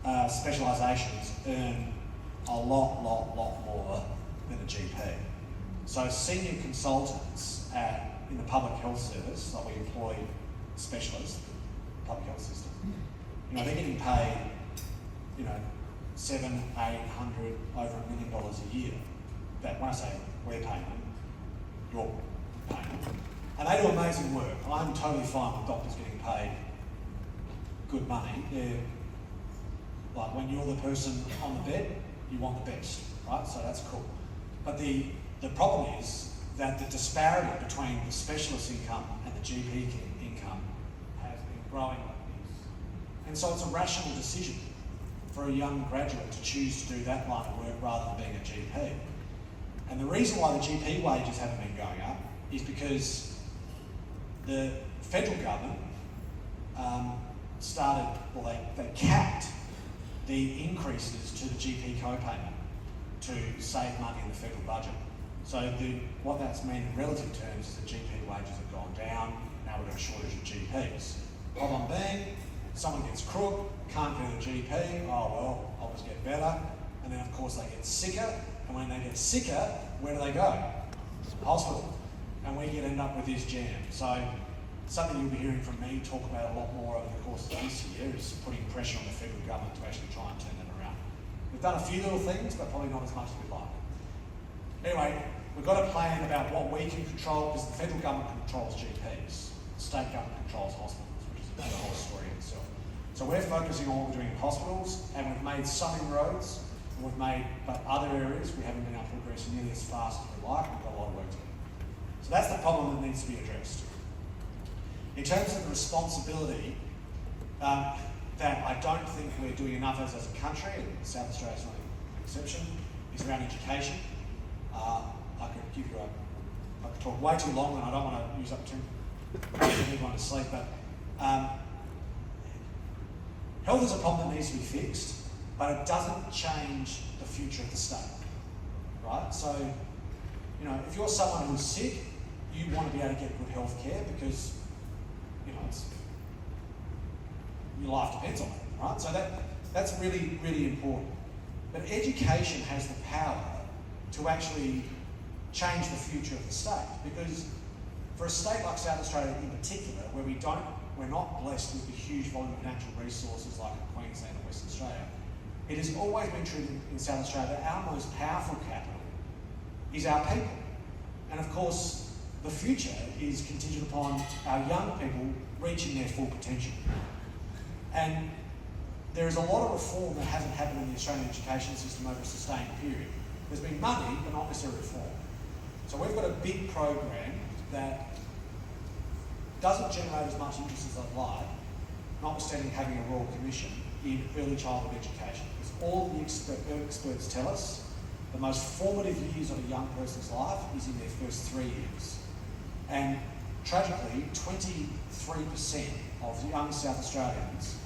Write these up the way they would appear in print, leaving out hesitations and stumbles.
specialisations earn a lot more than a GP. So senior consultants in the public health service, like we employ specialists, the public health system, they're getting paid, $700, $800, over $1 million a year. That when I say we're paying them, you're paying them. And they do amazing work. I'm totally fine with doctors getting paid good money. They're like, when you're the person on the bed, you want the best, right? So that's cool. But the problem is that the disparity between the specialist income and the GP income has been growing like this. And so it's a rational decision for a young graduate to choose to do that line of work rather than being a GP. And the reason why the GP wages haven't been going up is because the federal government they capped the increases to the GP co-payment to save money in the federal budget. So what that's meant in relative terms is that GP wages have gone down. Now we've got a shortage of GPs. Problem being, someone gets crook, can't go to the GP, oh well, I'll just get better. And then of course they get sicker, and when they get sicker, where do they go? Hospital. And we end up with this jam. So something you'll be hearing from me talk about a lot more over the course of this year is putting pressure on the federal government to actually try and turn that around. We've done a few little things, but probably not as much as we'd like. Anyway, we've got a plan about what we can control, because the federal government controls GPs, the state government controls hospitals, which is another whole story in itself. So we're focusing on what we're doing in hospitals, and we've made some inroads, but other areas we haven't been able to progress nearly as fast as we'd like. We've got a lot of work to do. So that's the problem that needs to be addressed. In terms of the responsibility, that I don't think we're doing enough as a country, and South Australia is not an exception, is around education. I could talk way too long, and I don't want to use up everyone to sleep, but health is a problem that needs to be fixed, but it doesn't change the future of the state, right? So, if you're someone who's sick, you want to be able to get good health care because, your life depends on it, right? So that's really, really important. But education has the power to actually change the future of the state, because for a state like South Australia in particular, where we're not blessed with the huge volume of natural resources like Queensland and Western Australia, it has always been true in South Australia that our most powerful capital is our people. And of course, the future is contingent upon our young people reaching their full potential. And there is a lot of reform that hasn't happened in the Australian education system over a sustained period. There's been money, but not necessarily reform. So we've got a big program that doesn't generate as much interest as I'd like, notwithstanding having a Royal Commission in early childhood education. Because all the experts tell us the most formative years of a young person's life is in their first 3 years. And tragically, 23% of young South Australians,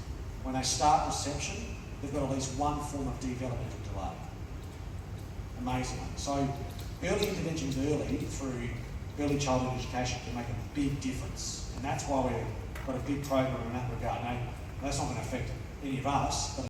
when they start reception, they've got at least one form of developmental delay. Amazingly. So early interventions early through early childhood education can make a big difference. And that's why we've got a big program in that regard. Now, that's not going to affect any of us, but